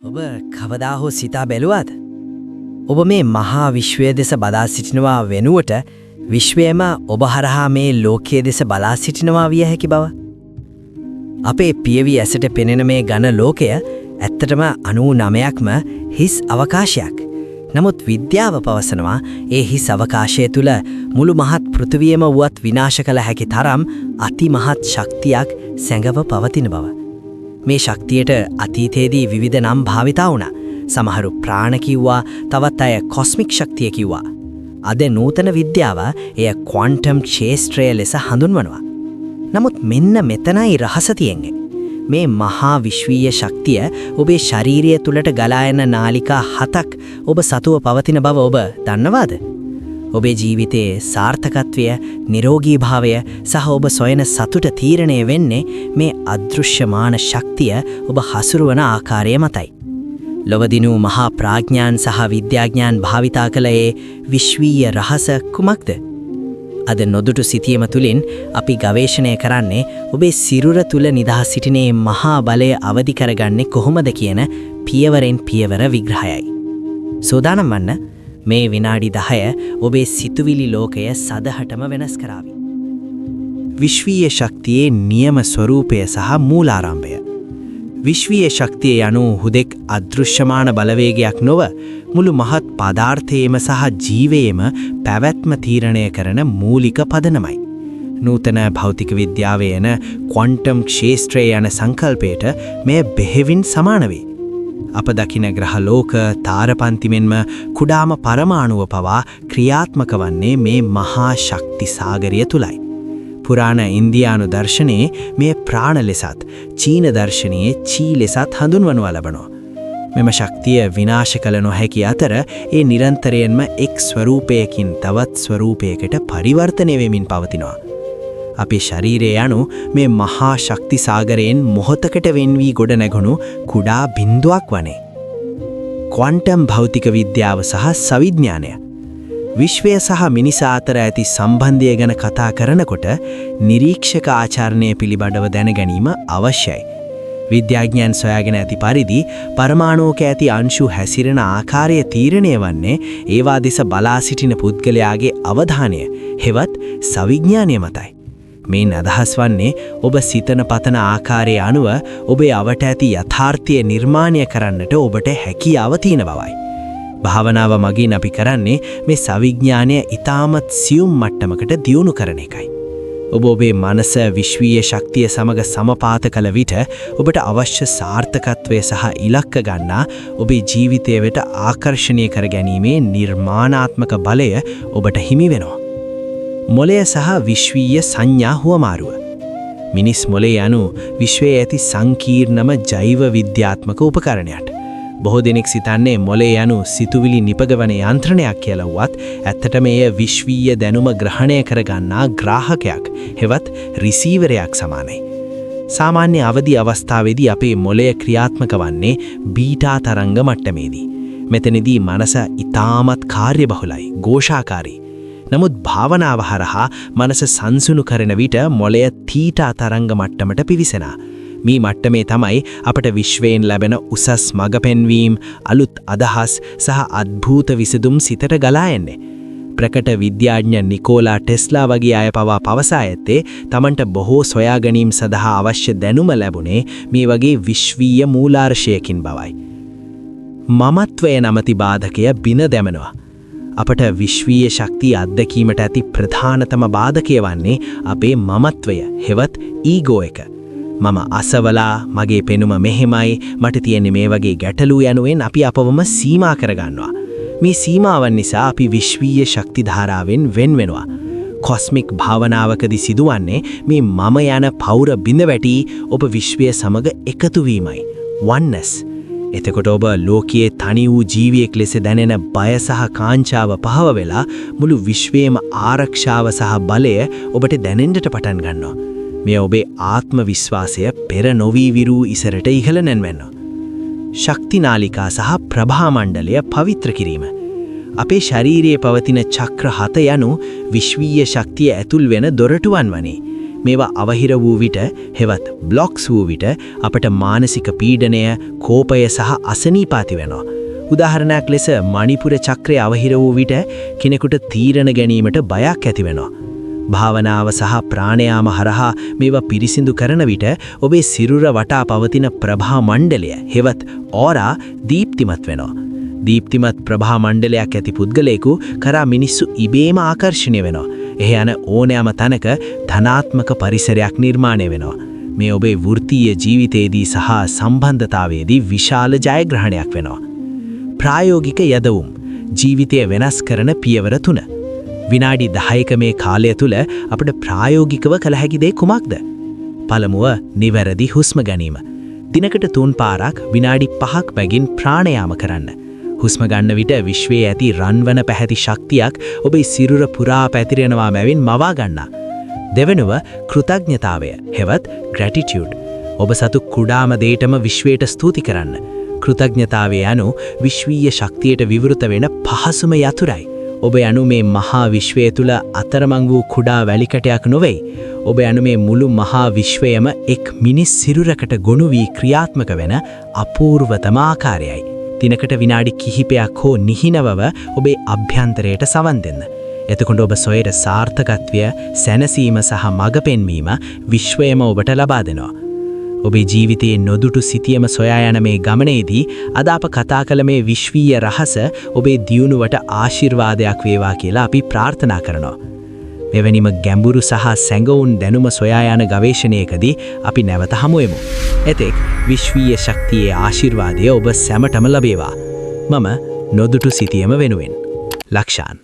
ඔබ කවදා හෝ සිතා බැලුවාද? ඔබ මේ මහා විශ්වය දෙස බලා සිටිනවා වෙනුවට විශ්වයම ඔබ හරහා මේ ලෝකයේ දෙස බලා සිටිනවා විය හැකි බව. අපේ පියවි ඇසට පෙනෙන මේ ඝන ලෝකය ඇත්තටම 99%ක්ම හිස් අවකාශයක්. නමුත් විද්‍යාව පවසනවා ඒ හිස් අවකාශය තුල මුළු මහත් පෘථිවියම වුවත් විනාශ කළ හැකි තරම් අතිමහත් ශක්තියක් සැඟව පවතින බව. මේ ශක්තියට අතීතයේදී විවිධ නම් භාවිතා වුණා. සමහරු ප්‍රාණ කිව්වා, තවත් අය කොස්මික් ශක්තිය කිව්වා. අද නූතන විද්‍යාව එය ක්වොන්ටම් ක්ෂේත්‍රය ලෙස හඳුන්වනවා. නමුත් මෙන්න මෙතනයි රහස තියෙන්නේ. මේ මහා විශ්වීය ශක්තිය ඔබේ ශාරීරිය තුලට ගලා යන නාලිකා 7ක් ඔබ සතුව පවතින බව ඔබ දන්නවාද? ඔබේ ජීවිතයේ සාර්ථකත්වය, නිරෝගී භාවය සහ ඔබ සොයන සතුට තීරණය වෙන්නේ මේ අදෘශ්‍යමාන ශක්තිය ඔබ හසුරුවන ආකාරය මතයි. ලොවදිනූ මහා ප්‍රඥාන් සහ විද්‍යාඥයන් භාවිතා කළ ඒ විශ්වීය රහස කුමක්ද? අද නොදුටු සිතියම තුලින් අපි ගවේෂණය කරන්නේ ඔබේ සිරුර තුල නිදා සිටිනේ මහා බලය අවදි කරගන්නේ කොහොමද කියන පියවරෙන් පියවර විග්‍රහයයි. සෝදානම් වන්න මේ විනාඩි 10 ඔබේ සිතුවිලි ලෝකය සදහටම වෙනස් කරાવી. විශ්වීය ශක්තියේ නියම ස්වરૂපය සහ මූලාරම්භය. විශ්වීය ශක්තිය යනු හුදෙක් අදෘශ්‍යමාන බලවේගයක් නොව මුළු මහත් පදාර්ථයේම සහ ජීවයේම පැවැත්ම තීරණය කරන මූලික පදනමයි. නූතන භෞතික විද්‍යාවේ යන ක්වොන්ටම් ක්ෂේත්‍රය යන සංකල්පයට මෙය බෙහෙවින් සමාන වේ. අප දකින ග්‍රහ ලෝක, තාරපන්ති මෙන්ම කුඩාම පරමාණුව පවා ක්‍රියාත්මක වන්නේ මේ මහා ශක්ති සාගරය තුලයි. පුරාණ ඉන්දියානු දර්ශනයේ මේ ප්‍රාණ ලෙසත්, චීන දර්ශනයේ චී ලෙසත් හඳුන්වනු ලබනවා. මෙම ශක්තිය විනාශ කළ නොහැකි අතර ඒ නිරන්තරයෙන්ම එක් ස්වරූපයකින් තවත් ස්වරූපයකට පරිවර්තනය වෙමින් පවතිනවා. අපේ ශරීරය යනු මේ මහා ශක්ති සාගරයෙන් මොහොතකට වෙන් වී ගොඩ නැගුණු කුඩා බිඳුවක් වනේ. ක්වොන්ටම් භෞතික විද්‍යාව සහ සවිඥානය. විශ්වය සහ මිනිසා අතර ඇති සම්බන්ධය ගැන කතා කරනකොට නිරීක්ෂක ආචරණය පිළිබඳව දැනගැනීම අවශ්‍යයි. විද්‍යාඥයන් සොයාගෙන ඇති පරිදි පරමාණුක ඇති අංශු හැසිරෙන ආකාරය තීරණය වන්නේ ඒවා දෙස බලා සිටින පුද්ගලයාගේ අවධානය හෙවත් සවිඥානය මතයි. මේ අදහස් වන්නේ ඔබ සිතන පතන ආකාරයේ අනුව ඔබේ අවට ඇති යථාර්ථය නිර්මාණය කරන්නට ඔබට හැකියාව තියෙන බවයි. භාවනාව මගින් අපි කරන්නේ මේ සවිඥානය ඊටමත් සියුම් මට්ටමකට දියුණු කරන එකයි. ඔබ ඔබේ මනස විශ්වීය ශක්තිය සමග සමපාත කළ විට ඔබට අවශ්‍ය සාර්ථකත්වය සහ ඉලක්ක ගන්නා ඔබේ ජීවිතය වෙත ආකර්ෂණය කර ගැනීමේ නිර්මාණාත්මක බලය ඔබට හිමි වෙනවා. මොළය සහ විශ්වීය සංඥා හුවමාරුව. මිනිස් මොළය යනු විශ්වයේ ඇති සංකීර්ණම ජෛව විද්‍යාත්මක උපකරණයක්. බොහෝ දෙනෙක් සිතන්නේ මොළය යනු සිතුවිලි නිපගවන යන්ත්‍රණයක් කියලා වුවත් ඇත්තටම එය විශ්වීය දැනුම ග්‍රහණය කරගන්නා ග්‍රාහකයක් හෙවත් රිසීවරයක් සමානයි. සාමාන්‍ය අවදි අවස්ථාවේදී අපේ මොළය ක්‍රියාත්මක වන්නේ බීටා තරංග මට්ටමේදී. මෙතනදී මනස ඊටමත් කාර්යබහුලයි, ഘോഷාකාරී. නමුත් භාවනාව හරහා මනස සංසුණු කරන විට මොළය තීටා තරංග මට්ටමට පිවිසෙනවා. මේ මට්ටමේ තමයි අපට විශ්වයෙන් ලැබෙන උසස් මඟ පෙන්වීම, අලුත් අදහස් සහ අద్භූත විසඳුම් සිතට ගලා එන්නේ. ප්‍රකට විද්‍යාඥ නිකෝලා ටෙස්ලා වගේ අය පවා පවසා ඇත්තේ තමන්ට බොහෝ සොයා ගැනීම සඳහා අවශ්‍ය දැනුම ලැබුණේ මේ වගේ විශ්වීය මූලාර්ශයකින් බවයි. මමත්වය නමැති බාධකය බින දැමනවා. අපට විශ්වීය ශක්තිය අත්දැකීමට ඇති ප්‍රධානතම බාධකය වන්නේ අපේ මමත්වය හෙවත් ඊගෝ එක. මම අසවලා, මගේ පෙනුම මෙහෙමයි, මට තියෙන්නේ මේ වගේ ගැටලු යනුවෙන් අපි අපවම සීමා කරගන්නවා. මේ සීමාවන් නිසා අපි විශ්වීය ශක්ති ධාරාවෙන් වෙන් වෙනවා. කොස්මික් භාවනාවකදී සිදුවන්නේ මේ මම යන පෞර බිඳ වැටි ඔබ විශ්වය සමග එකතු වීමයි. oneness. එතකොට ඔබ ලෝකයේ තනි වූ ජීවියෙක් ලෙස දැනෙන බය සහ කාංචාව පහව වෙලා මුළු විශ්වයේම ආරක්ෂාව සහ බලය ඔබට දැනෙන්නට පටන් ගන්නවා. මේ ඔබේ ආත්ම විශ්වාසය පෙර නොවී විරු ඉසරට ඉහළ නැන්වෙනවා. ශක්ති නාලිකා සහ ප්‍රභා මණ්ඩලය පවිත්‍ර කිරීම. අපේ ශරීරයේ පවතින චක්‍ර 7 යනු විශ්වීය ශක්තිය ඇතුල් වෙන දොරටුවන් වනේ. මේවා අවහිර වූ විට හෙවත් බ්ලොක්ස් වූ විට අපට මානසික පීඩනය, කෝපය සහ අසනීප ඇති වෙනවා. උදාහරණයක් ලෙස මණිපුර චක්‍රය අවහිර වූ විට කෙනෙකුට තීරණ ගැනීමට බයක් ඇති වෙනවා. භාවනාව සහ ප්‍රාණයාම හරහා මේවා පිරිසිදු කරන විට ඔබේ සිරුර වටා පවතින ප්‍රභා මණ්ඩලය හෙවත් ඕරා දීප්තිමත් වෙනවා. දීප්තිමත් ප්‍රභා මණ්ඩලයක් ඇති පුද්ගලයෙකු කරා මිනිස්සු ඉබේම ආකර්ෂණය වෙනවා. එහි යන ඕනෑම තැනක ධනාත්මක පරිසරයක් නිර්මාණය වෙනවා. මේ ඔබේ වෘත්තීය ජීවිතයේදී සහ සම්බන්ධතාවයේදී විශාල ජයග්‍රහණයක් වෙනවා. ප්‍රායෝගික යදවුම් ජීවිතය වෙනස් කරන පියවර 3. විනාඩි 10ක මේ කාලය තුල අපිට ප්‍රායෝගිකව කළ හැකි දේ කුමක්ද? පළමුව, නිවැරදි හුස්ම ගැනීම. දිනකට 3 පාරක් විනාඩි 5ක් බැගින් ප්‍රාණයාම කරන්න. හුස්ම ගන්න විට විශ්වයේ ඇති රන්වන පැහැති ශක්තියක් ඔබේ සිරුර පුරා පැතිරෙනවා මැවින් මවා ගන්නා. දෙවෙනුව, කෘතඥතාවය හෙවත් gratitude. ඔබ සතු කුඩාම දෙයටම විශ්වයට ස්තුති කරන්න. කෘතඥතාවය යනු විශ්වීය ශක්තියට විවෘත වෙන පහසුම යතුරයි. ඔබ යනු මේ මහා විශ්වය තුල අතරමං වූ කුඩා වැලිකටයක් නොවේ. ඔබ යනු මේ මුළු මහා විශ්වයම එක් මිනිස් සිරුරකට ගොනු වී ක්‍රියාත්මක වෙන අපූර්වතම ආකාරයයි. දිනකට විනාඩි කිහිපයක් හෝ නිහිනවව ඔබේ අභ්‍යන්තරයට සවන් දෙන්න. එතකොට ඔබ සොයන සාර්ථකත්වය, සැනසීම සහ මඟ පෙන්වීම විශ්වයම ඔබට ලබා දෙනවා. ඔබේ ජීවිතයේ නොදුටු සිතියම සොයා යන මේ ගමනේදී අද අප කතා කළ මේ විශ්වීය රහස ඔබේ දියුණුවට ආශිර්වාදයක් වේවා කියලා අපි ප්‍රාර්ථනා කරනවා. මෙවැනිම ගැඹුරු සහ සැඟවුන් දැනුම සොයා යන ගවේෂණයකදී අපි නැවත හමුවෙමු. එතෙක් විශ්වීය ශක්තියේ ආශිර්වාදය ඔබ සැමටම ලැබේවා. මම නොදුටු සිතියම වෙනුවෙන් ලක්ෂාන්.